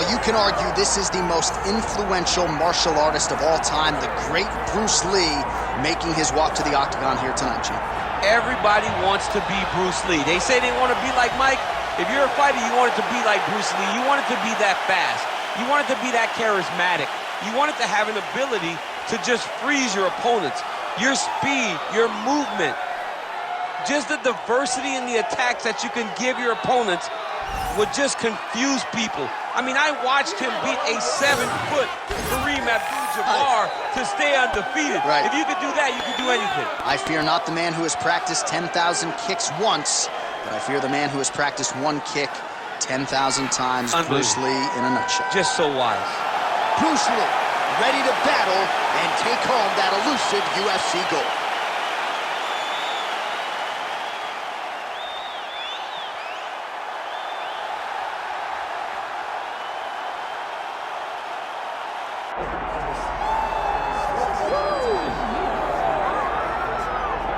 you can argue this is the most influential martial artist of all time, the great Bruce Lee, making his walk to the octagon here tonight, Jim. Everybody wants to be Bruce Lee. They say they want to be like Mike. If you're a fighter, you want it to be like Bruce Lee. You want it to be that fast. You want it to be that charismatic. You want it to have an ability to just freeze your opponents. Your speed, your movement, just the diversity in the attacks that you can give your opponents would just confuse people. I mean, I watched him beat a 7-foot Kareem Abdul-Jabbar to stay undefeated. Right. If you could do that, you could do anything. I fear not the man who has practiced 10,000 kicks once, but I fear the man who has practiced one kick 10,000 times. Bruce Lee in a nutshell. Just so wise. Bruce Lee, ready to battle and take home that elusive UFC gold.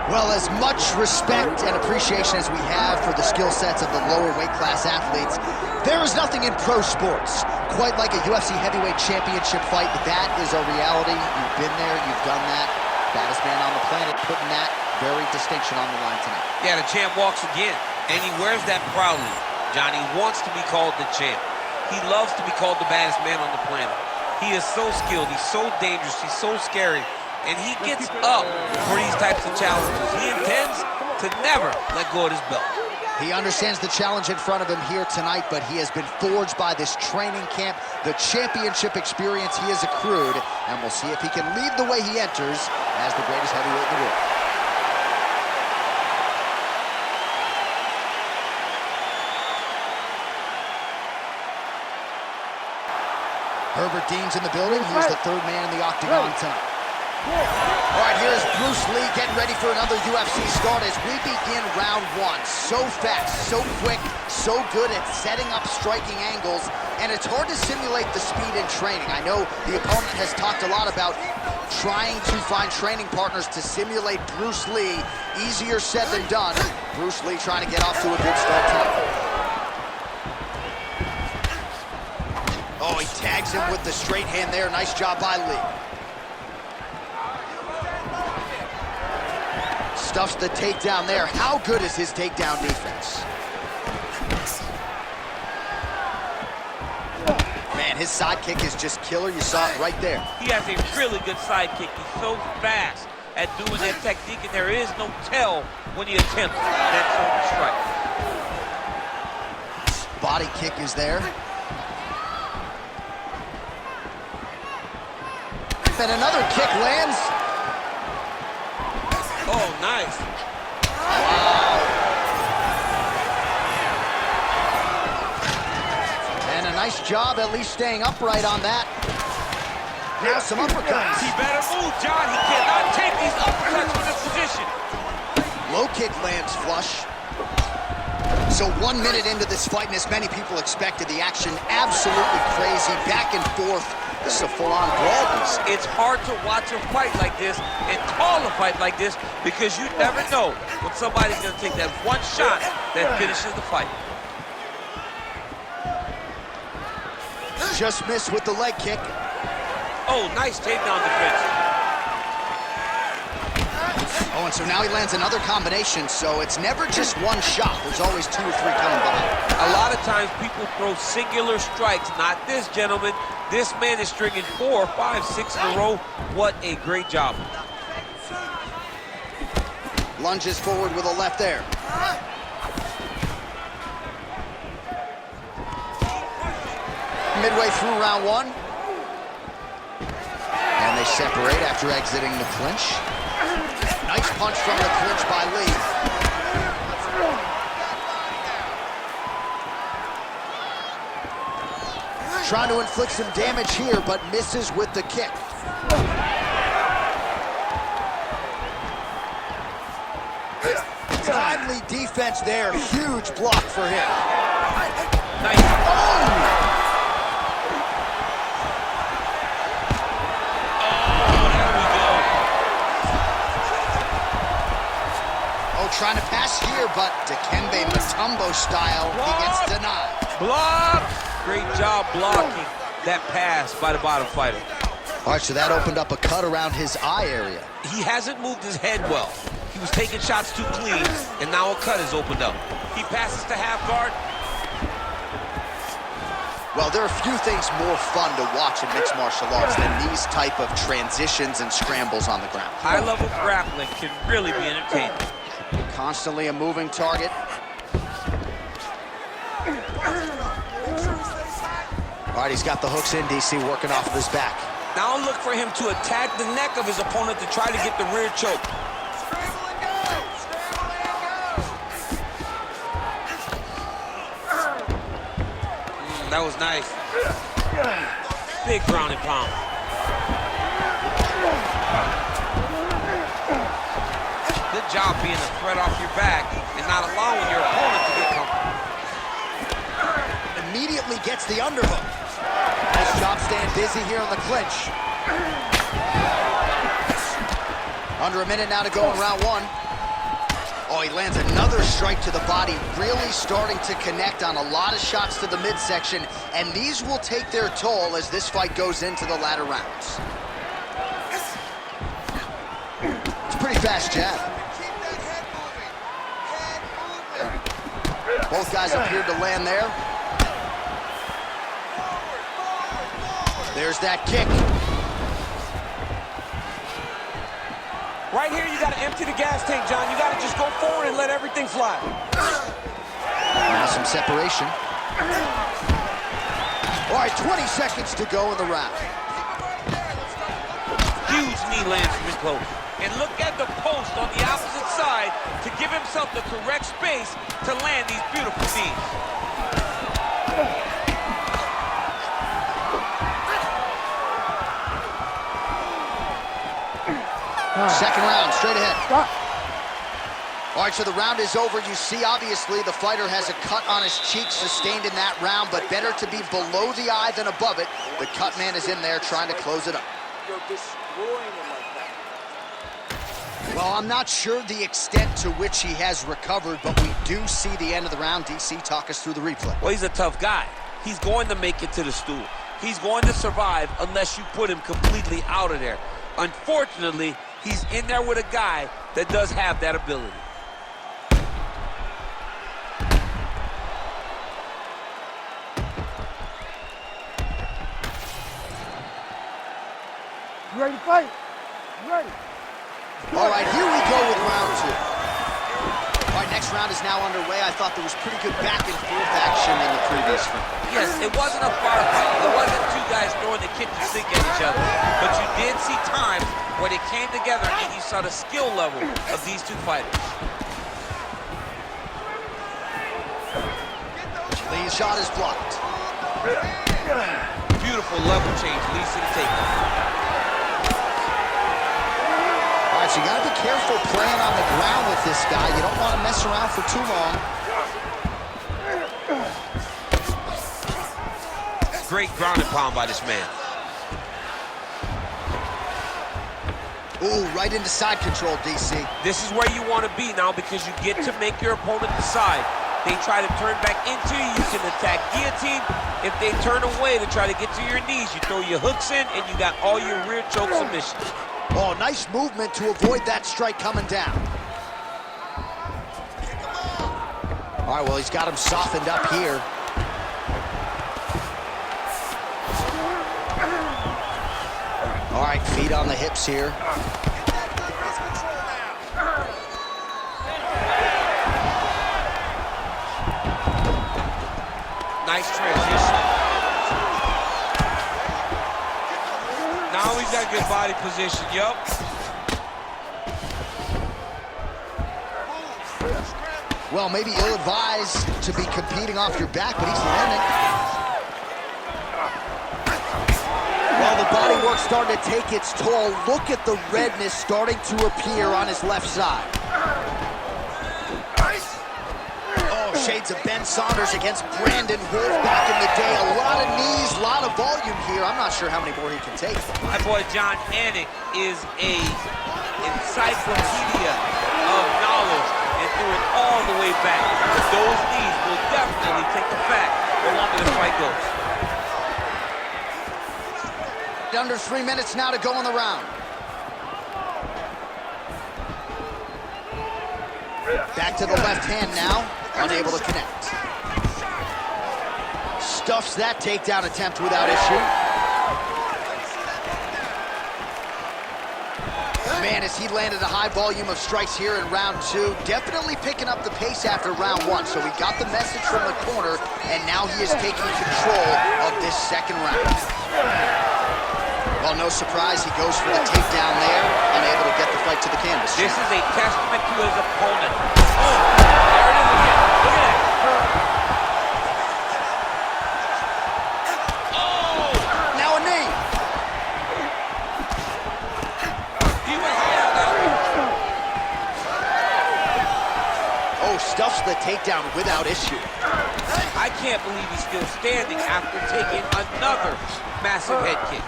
Well, as much respect and appreciation as we have for the skill sets of the lower weight class athletes, there is nothing in pro sports quite like a UFC heavyweight championship fight. That is a reality. You've been there, you've done that. Baddest man on the planet putting that very distinction on the line tonight. Yeah, the champ walks again, and he wears that proudly. Johnny wants to be called the champ. He loves to be called the baddest man on the planet. He is so skilled, he's so dangerous, he's so scary. And he gets up for these types of challenges. He intends to never let go of his belt. He understands the challenge in front of him here tonight, but he has been forged by this training camp, the championship experience he has accrued, and we'll see if he can leave the way he enters as the greatest heavyweight in the world. Herbert Dean's in the building. He's the third man in the octagon tonight. All right, here's Bruce Lee getting ready for another UFC start as we begin round one. So fast, so quick, so good at setting up striking angles, and it's hard to simulate the speed in training. I know the opponent has talked a lot about trying to find training partners to simulate Bruce Lee. Easier said than done. Bruce Lee trying to get off to a good start tonight. Oh, he tags him with the straight hand there. Nice job by Lee. Stuffs the takedown there. How good is his takedown defense? Man, his sidekick is just killer. You saw it right there. He has a really good sidekick. He's so fast at doing that technique, and there is no tell when he attempts that sort of strike. Body kick is there. And another kick lands. Oh, nice. Wow. And a nice job at least staying upright on that. Now some uppercuts. He better move, John. He cannot take these uppercuts from this position. Low kick lands flush. So 1 minute into this fight, and as many people expected, the action absolutely crazy, back and forth. This is a full-on brawl. It's hard to watch a fight like this and call a fight like this because you never know when somebody's going to take that one shot that finishes the fight. Just missed with the leg kick. Oh, nice takedown defense. Oh, and so now he lands another combination, so it's never just one shot. There's always 2 or 3 coming behind. A lot of times people throw singular strikes. Not this gentleman. This man is stringing 4, 5, 6 in a row. What a great job. Lunges forward with a left there. Midway through round one. And they separate after exiting the clinch. Nice punch from the clinch by Lee. Trying to inflict some damage here, but misses with the kick. Timely defense there. Huge block for him. Nice. Oh! Trying to pass here, but Dikembe Mutombo style, he gets denied. Block! Great job blocking that pass by the bottom fighter. All right, so that opened up a cut around his eye area. He hasn't moved his head well. He was taking shots too clean, and now a cut has opened up. He passes to half guard. Well, there are few things more fun to watch in mixed martial arts than these type of transitions and scrambles on the ground. High-level grappling can really be entertaining. Constantly a moving target. All right, he's got the hooks in, DC, working off of his back. Now look for him to attack the neck of his opponent to try to get the rear choke. That was nice. Big ground and pound. Good job being a threat off your back and not allowing your opponent to get comfortable. Immediately gets the underhook. Nice job staying busy here on the clinch. Under a minute now to go in round one. Oh, he lands another strike to the body, really starting to connect on a lot of shots to the midsection, and these will take their toll as this fight goes into the latter rounds. It's a pretty fast jab. Both guys appeared to land there. There's that kick. Right here, you got to empty the gas tank, John. You got to just go forward and let everything fly. Now some separation. All right, 20 seconds to go in the round. Huge knee lands from in close. And look at the post on the opposite side to give himself the correct space to land these beautiful knees. Second round, straight ahead. All right, so the round is over. You see, obviously, the fighter has a cut on his cheek sustained in that round, but better to be below the eye than above it. The cut man is in there trying to close it up. You're destroying him like that. Well, I'm not sure the extent to which he has recovered, but we do see the end of the round. DC, talk us through the replay. Well, he's a tough guy. He's going to make it to the stool. He's going to survive unless you put him completely out of there. Unfortunately, he's in there with a guy that does have that ability. You ready to fight? You ready? All right, here we go with round two. All right, next round is now underway. I thought there was pretty good back and forth action in the previous round. Yes, it wasn't a bar fight. It wasn't two guys throwing the kitchen sink at each other. But you did see times when it came together and you saw the skill level of these two fighters. The shot is blocked. Beautiful level change leads to the takedown. All right, so you got to be careful playing on the ground with this guy. You don't want to mess around for too long. Great ground and pound by this man. Ooh, right into side control, DC. This is where you want to be now because you get to make your opponent decide. They try to turn back into you, you can attack guillotine. If they turn away to try to get to your knees, you throw your hooks in and you got all your rear choke submissions. Oh, nice movement to avoid that strike coming down. All right, well, he's got him softened up here. All right, feet on the hips here. Nice transition. Now he's got good body position, yup. Well, maybe ill-advised to be competing off your back, but he's landing. Well, the body work's starting to take its toll. Look at the redness starting to appear on his left side. Oh, shades of Ben Saunders against Brandon Wolf back in the day. A lot of knees, a lot of volume here. I'm not sure how many more he can take. My boy John Anik is a encyclopedia of knowledge and threw it all the way back. But those knees will definitely take the fact the longer this fight goes. Under 3 minutes now to go in the round. Back to the left hand now, unable to connect. Stuffs that takedown attempt without issue. Man, as he landed a high volume of strikes here in round 2, definitely picking up the pace after round 1. So he got the message from the corner, and now he is taking control of this second round. Well, no surprise, he goes for the takedown there, unable to get the fight to the canvas. This is a testament to his opponent. Oh, there it is again. Look at that. Oh! Now a knee. He went high on that one. Oh, stuffs the takedown without issue. I can't believe he's still standing after taking another massive head kick.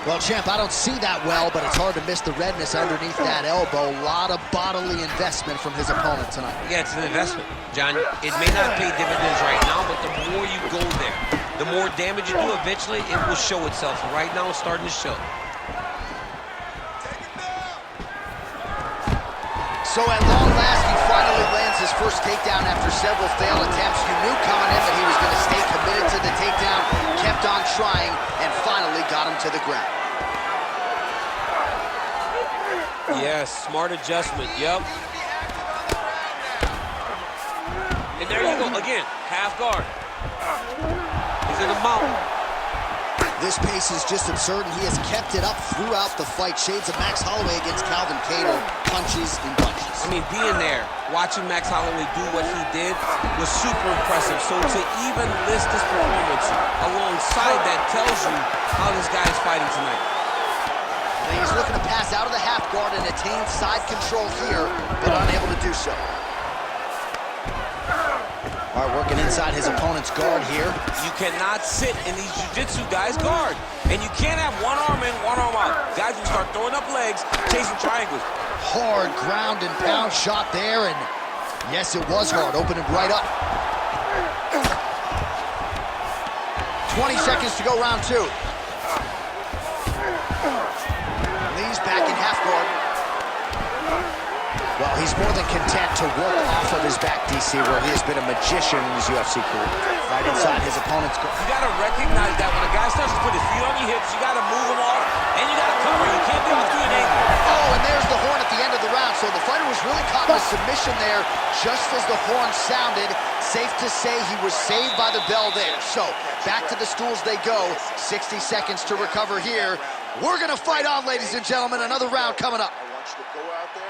Well, champ, I don't see that well, but it's hard to miss the redness underneath that elbow. A lot of bodily investment from his opponent tonight. Yeah, it's an investment, John. It may not pay dividends right now, but the more you go there, the more damage you do, eventually it will show itself. And right now, it's starting to show. So at long last, he finally lands his first takedown after several failed attempts. You knew coming in that he was going to stay committed to the takedown, kept on trying, and finally got him to the ground. Yes, smart adjustment, yep. And there you go, again, half guard. He's in the mountain. This pace is just absurd, and he has kept it up throughout the fight. Shades of Max Holloway against Calvin Cater, punches and punches. I mean, being there, watching Max Holloway do what he did was super impressive. So to even list this performance alongside that tells you how this guy is fighting tonight. And he's looking to pass out of the half guard and attain side control here, but unable to do so. All right, working inside his opponent's guard here. You cannot sit in these jiu-jitsu guys' guard. And you can't have one arm in, one arm out. Guys will start throwing up legs, chasing triangles. Hard ground and pound shot there, and yes, it was hard. Opened him right up. 20 seconds to go, round 2. Lee's back in half guard. Well, he's more than content to work off of his back, DC, where he has been a magician in his UFC career. Right inside his opponent's guard. You got to recognize that when a guy starts to put his feet on your hips, you got to move him off, and you got to cover. You can't be off to an angle. Oh, and there's the horn at the end of the round. So the fighter was really caught in a submission there just as the horn sounded. Safe to say he was saved by the bell there. So back to the stools they go. 60 seconds to recover here. We're going to fight on, ladies and gentlemen. Another round coming up. I want you to go out there.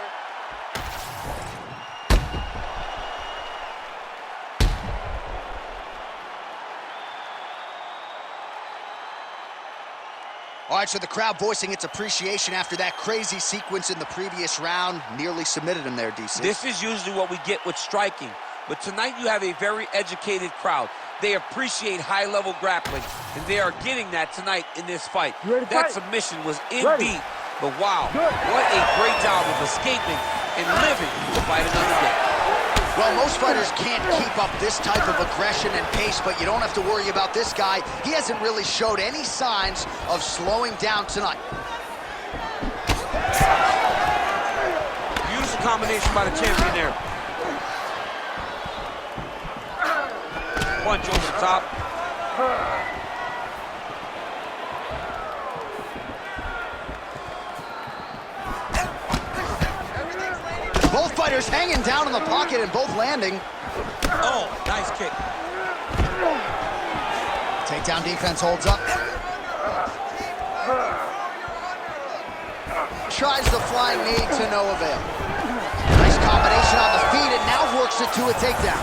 All right, so the crowd voicing its appreciation after that crazy sequence in the previous round. Nearly submitted him there, DC. This is usually what we get with striking. But tonight you have a very educated crowd. They appreciate high-level grappling, and they are getting that tonight in this fight. That submission was in deep, but wow, what a great job of escaping and living to fight another day. Well, most fighters can't keep up this type of aggression and pace, but you don't have to worry about this guy. He hasn't really showed any signs of slowing down tonight. Beautiful combination by the champion there. Punch over the top. Both fighters hanging down in the pocket and both landing. Oh, nice kick. Takedown defense holds up. Tries the flying knee to no avail. Nice combination on the feet, and now works it to a takedown.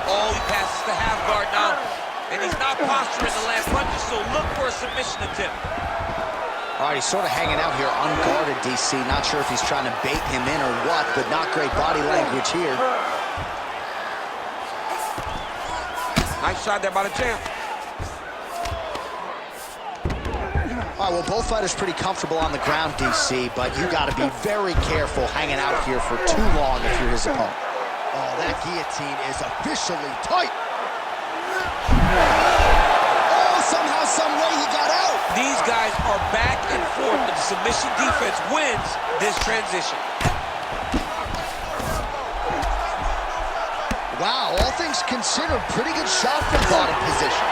Oh, he passes the half guard now. And he's not posturing the last punches, so look for a submission attempt. All right, he's sort of hanging out here unguarded, DC. Not sure if he's trying to bait him in or what, but not great body language here. Nice shot there by the champ. All right, well, both fighters pretty comfortable on the ground, DC, but you got to be very careful hanging out here for too long if you're his opponent. Oh, that guillotine is officially tight. Oh, somehow, some way he got out. These guys are back and forth, and the submission defense wins this transition. Wow, all things considered, pretty good shot from bottom position.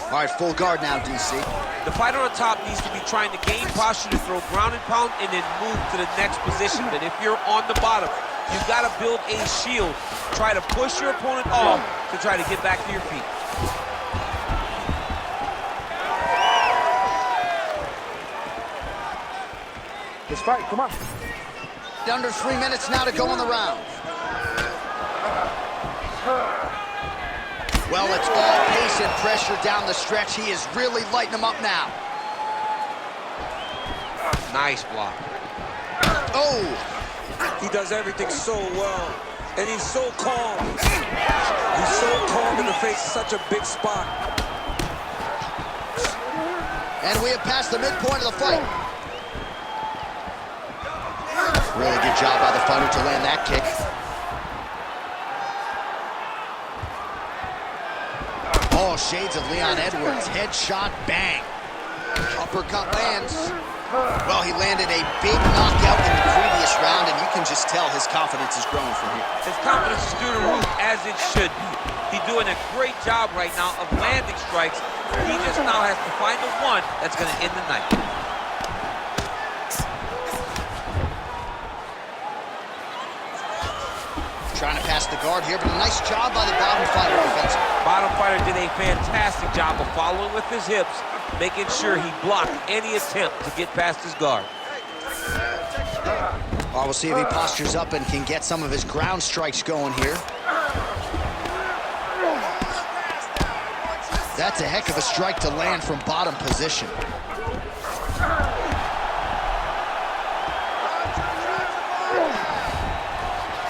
All right, full guard now, DC. The fighter on top needs to be trying to gain posture to throw ground and pound and then move to the next position. But if you're on the bottom, you've got to build a shield. Try to push your opponent off to try to get back to your feet. Let's fight, come on. Under 3 minutes now to go in the round. Well, it's all pace and pressure down the stretch. He is really lighting them up now. Nice block. Oh! He does everything so well, and he's so calm. He's so calm in the face of such a big spot. And we have passed the midpoint of the fight. Really good job by the fighter to land that kick. Oh, shades of Leon Edwards. Headshot, bang. Uppercut lands. Well, he landed a big knockout in the previous round, and you can just tell his confidence is growing from here. His confidence is through the roof, as it should be. He's doing a great job right now of landing strikes. He just now has to find the one that's going to end the night. Trying to pass the guard here, but a nice job by the bottom fighter defensively. Bottom fighter did a fantastic job of following with his hips, making sure he blocked any attempt to get past his guard. Well, we'll see if he postures up and can get some of his ground strikes going here. That's a heck of a strike to land from bottom position.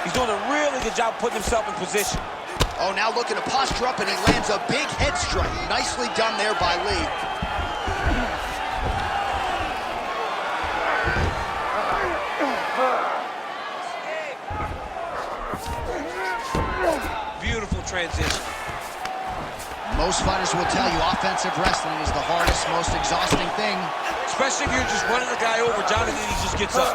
He's doing a really good job putting himself in position. Oh, now looking to posture up, and he lands a big head strike. Nicely done there by Lee. Beautiful transition. Most fighters will tell you offensive wrestling is the hardest, most exhausting thing. Especially if you're just running the guy over, Jonathan, he just gets up.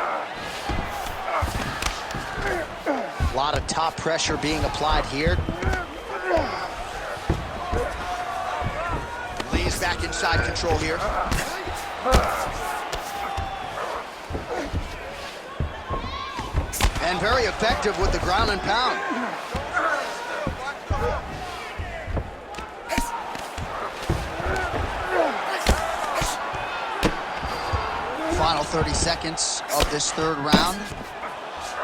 A lot of top pressure being applied here. Lee's back inside control here. And very effective with the ground and pound. Final 30 seconds of this third round.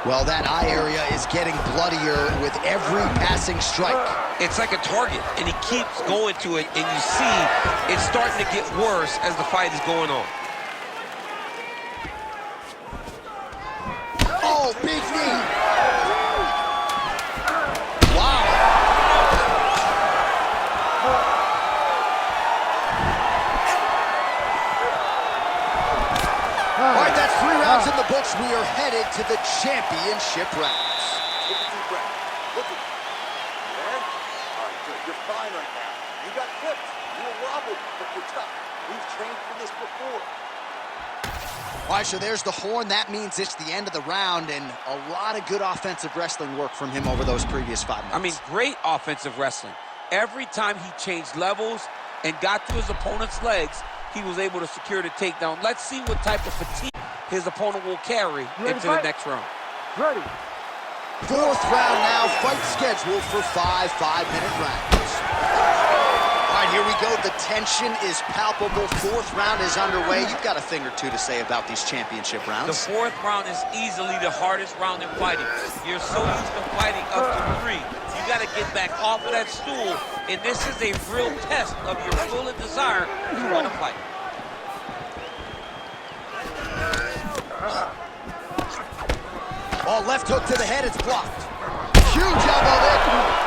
Well, that eye area is getting bloodier with every passing strike. It's like a target, and he keeps going to it, and you see it's starting to get worse as the fight is going on. Oh, big knee. Wow. All right, that's 3 rounds in the books. We are headed to the championship rounds. Take a deep breath. Look at me. Yeah? All right, good. You're fine right now. You got clipped. You were wobbled, but you're tough. We've trained for this before. All right, so there's the horn. That means it's the end of the round, and a lot of good offensive wrestling work from him over those previous 5 minutes. I mean, great offensive wrestling. Every time he changed levels and got to his opponent's legs, he was able to secure the takedown. Let's see what type of fatigue his opponent will carry into the next round. Ready. 4th round now, fight scheduled for 5 5-minute rounds. All right, here we go. The tension is palpable. 4th round is underway. You've got a thing or two to say about these championship rounds. The 4th round is easily the hardest round in fighting. You're so used to fighting up to 3. You got to get back off of that stool, and this is a real test of your will and desire to win a fight. Oh, left hook to the head, it's blocked. Huge elbow there.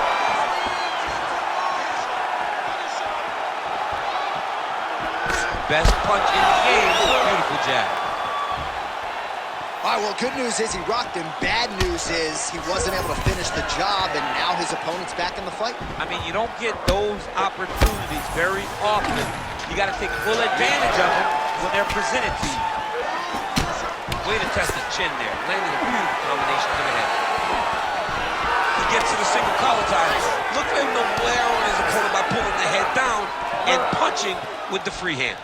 best punch in the game. Beautiful jab. All right, well, good news is he rocked him. Bad news is he wasn't able to finish the job, and now his opponent's back in the fight. I mean, you don't get those opportunities very often. You got to take full advantage of them when they're presented to you. Way to test the chin there. Landing a beautiful combination to the head. He gets to the single collar tie. Look at him to wear on his opponent by pulling the head down and punching with the free hand.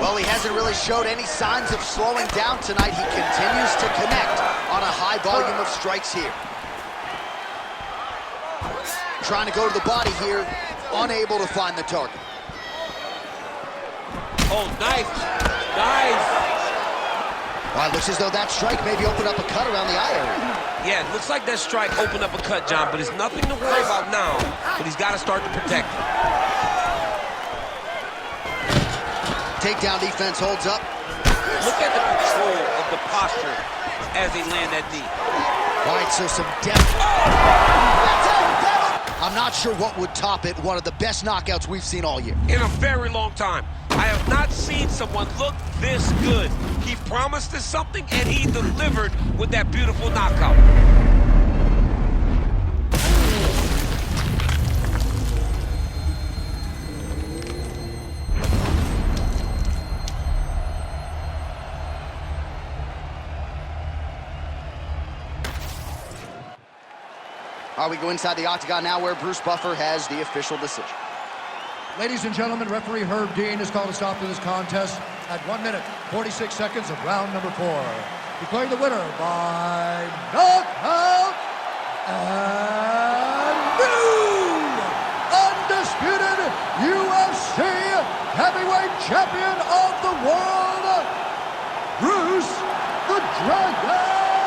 Well, he hasn't really showed any signs of slowing down tonight. He continues to connect on a high volume of strikes here. Trying to go to the body here, unable to find the target. Oh, nice. Nice. Well, it looks as though that strike maybe opened up a cut around the eye area. Yeah, it looks like that strike opened up a cut, John, but it's nothing to worry about now, but he's got to start to protect it. Takedown defense holds up. Look at the control of the posture as they land that knee. All right, so some depth. I'm not sure what would top it. One of the best knockouts we've seen all year. In a very long time. I have not seen someone look this good. He promised us something, and he delivered with that beautiful knockout. All right, we go inside the octagon now where Bruce Buffer has the official decision. Ladies and gentlemen, referee Herb Dean has called a stop to this contest at 1 minute, 46 seconds of round number 4. Declaring the winner by knockout and new undisputed UFC heavyweight champion of the world, Bruce the Dragon